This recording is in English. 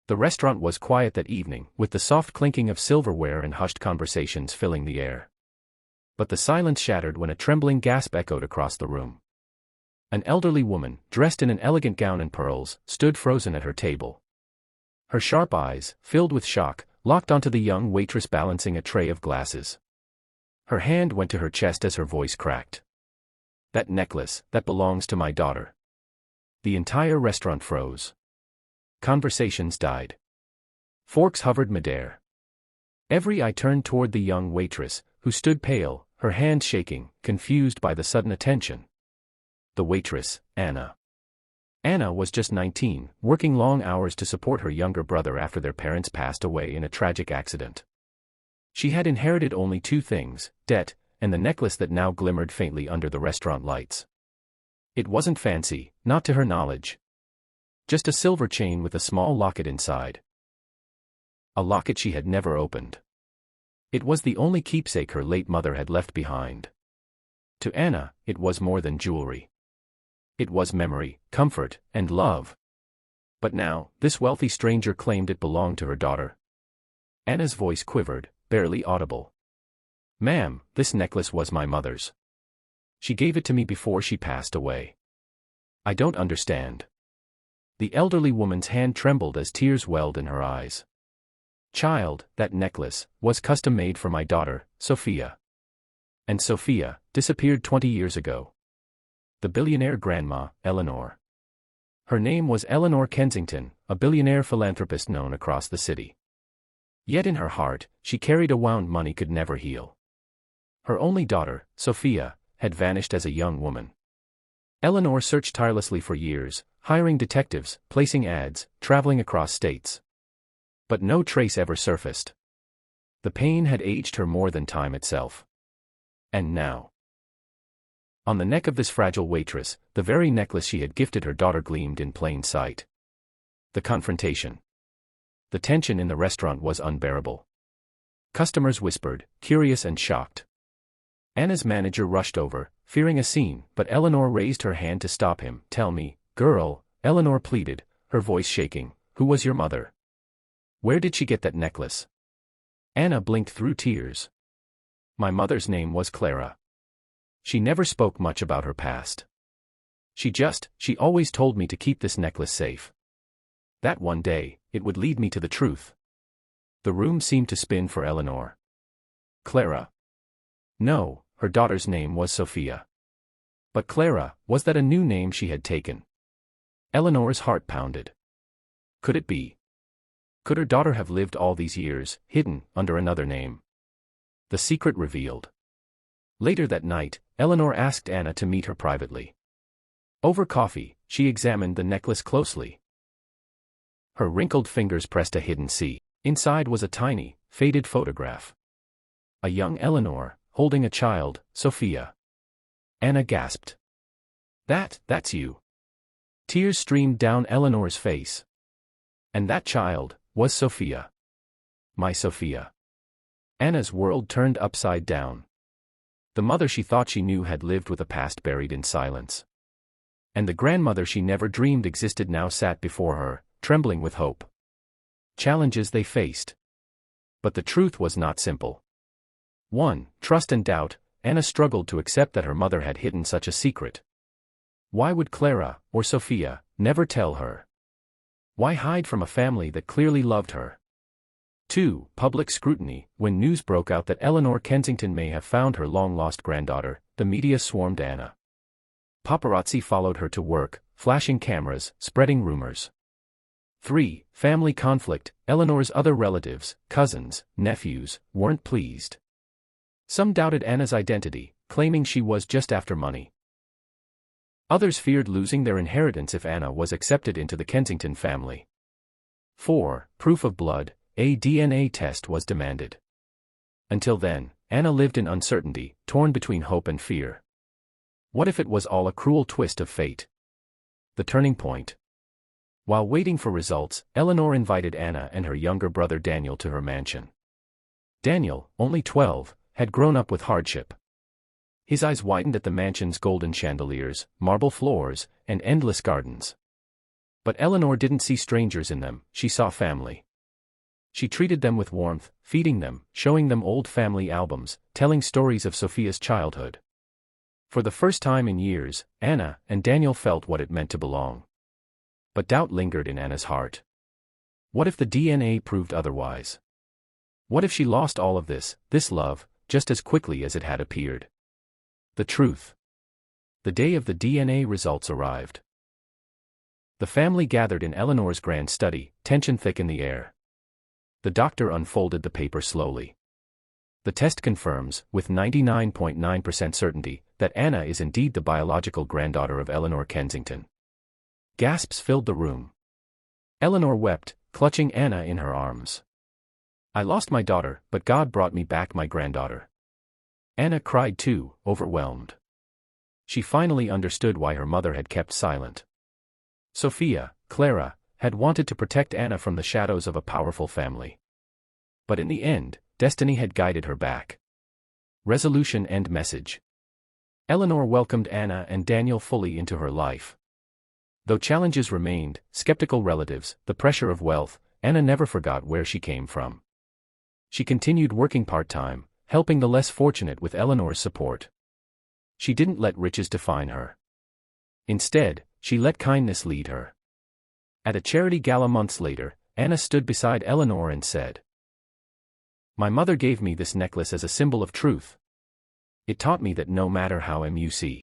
The restaurant was quiet that evening, with the soft clinking of silverware and hushed conversations filling the air. But the silence shattered when a trembling gasp echoed across the room. An elderly woman, dressed in an elegant gown and pearls, stood frozen at her table. Her sharp eyes, filled with shock, locked onto the young waitress balancing a tray of glasses. Her hand went to her chest as her voice cracked. "That necklace, that belongs to my daughter." The entire restaurant froze. Conversations died. Forks hovered midair. Every eye turned toward the young waitress, who stood pale, her hands shaking, confused by the sudden attention. The waitress, Anna. Anna was just 19, working long hours to support her younger brother after their parents passed away in a tragic accident. She had inherited only two things: debt, and the necklace that now glimmered faintly under the restaurant lights. It wasn't fancy, not to her knowledge. Just a silver chain with a small locket inside. A locket she had never opened. It was the only keepsake her late mother had left behind. To Anna, it was more than jewelry. It was memory, comfort, and love. But now, this wealthy stranger claimed it belonged to her daughter. Anna's voice quivered, barely audible. "Ma'am, this necklace was my mother's. She gave it to me before she passed away. I don't understand." The elderly woman's hand trembled as tears welled in her eyes. "Child, that necklace was custom made for my daughter, Sophia. And Sophia disappeared 20 years ago. The billionaire grandma, Eleanor. Her name was Eleanor Kensington, a billionaire philanthropist known across the city. Yet in her heart, she carried a wound money could never heal. Her only daughter, Sophia, had vanished as a young woman. Eleanor searched tirelessly for years, hiring detectives, placing ads, traveling across states. But no trace ever surfaced. The pain had aged her more than time itself. And now, on the neck of this fragile waitress, the very necklace she had gifted her daughter gleamed in plain sight. The confrontation. The tension in the restaurant was unbearable. Customers whispered, curious and shocked. Anna's manager rushed over, fearing a scene, but Eleanor raised her hand to stop him. "Tell me, girl," Eleanor pleaded, her voice shaking, "who was your mother? Where did she get that necklace?" Anna blinked through tears. "My mother's name was Clara. She never spoke much about her past. She always told me to keep this necklace safe. That one day, it would lead me to the truth." The room seemed to spin for Eleanor. Clara? No, her daughter's name was Sophia. But Clara, was that a new name she had taken? Eleanor's heart pounded. Could it be? Could her daughter have lived all these years, hidden, under another name? The secret revealed. Later that night, Eleanor asked Anna to meet her privately. Over coffee, she examined the necklace closely. Her wrinkled fingers pressed a hidden C. Inside was a tiny, faded photograph. A young Eleanor, holding a child, Sophia. Anna gasped. That's you." Tears streamed down Eleanor's face. And that child was Sophia. My Sophia. Anna's world turned upside down. The mother she thought she knew had lived with a past buried in silence. And the grandmother she never dreamed existed now sat before her, trembling with hope. Challenges they faced. But the truth was not simple. 1. Trust and doubt. Anna struggled to accept that her mother had hidden such a secret. Why would Clara, or Sophia, never tell her? Why hide from a family that clearly loved her? 2. Public scrutiny. When news broke out that Eleanor Kensington may have found her long-lost granddaughter, the media swarmed Anna. Paparazzi followed her to work, flashing cameras, spreading rumors. 3. Family conflict. Eleanor's other relatives, cousins, nephews, weren't pleased. Some doubted Anna's identity, claiming she was just after money. Others feared losing their inheritance if Anna was accepted into the Kensington family. 4. Proof of blood. A DNA test was demanded. Until then, Anna lived in uncertainty, torn between hope and fear. What if it was all a cruel twist of fate? The turning point. While waiting for results, Eleanor invited Anna and her younger brother Daniel to her mansion. Daniel, only 12, had grown up with hardship. His eyes widened at the mansion's golden chandeliers, marble floors, and endless gardens. But Eleanor didn't see strangers in them, she saw family. She treated them with warmth, feeding them, showing them old family albums, telling stories of Sophia's childhood. For the first time in years, Anna and Daniel felt what it meant to belong. But doubt lingered in Anna's heart. What if the DNA proved otherwise? What if she lost all of this love, just as quickly as it had appeared? The truth. The day of the DNA results arrived. The family gathered in Eleanor's grand study, tension thick in the air. The doctor unfolded the paper slowly. The test confirms, with 99.9% certainty, that Anna is indeed the biological granddaughter of Eleanor Kensington. Gasps filled the room. Eleanor wept, clutching Anna in her arms. I lost my daughter, but God brought me back my granddaughter. Anna cried too, overwhelmed. She finally understood why her mother had kept silent. Sophia, Clara, had wanted to protect Anna from the shadows of a powerful family. But in the end, destiny had guided her back. Resolution and message. Eleanor welcomed Anna and Daniel fully into her life. Though challenges remained, skeptical relatives, the pressure of wealth, Anna never forgot where she came from. She continued working part-time, helping the less fortunate with Eleanor's support. She didn't let riches define her. Instead, she let kindness lead her. At a charity gala months later, Anna stood beside Eleanor and said, "My mother gave me this necklace as a symbol of truth. It taught me that no matter how much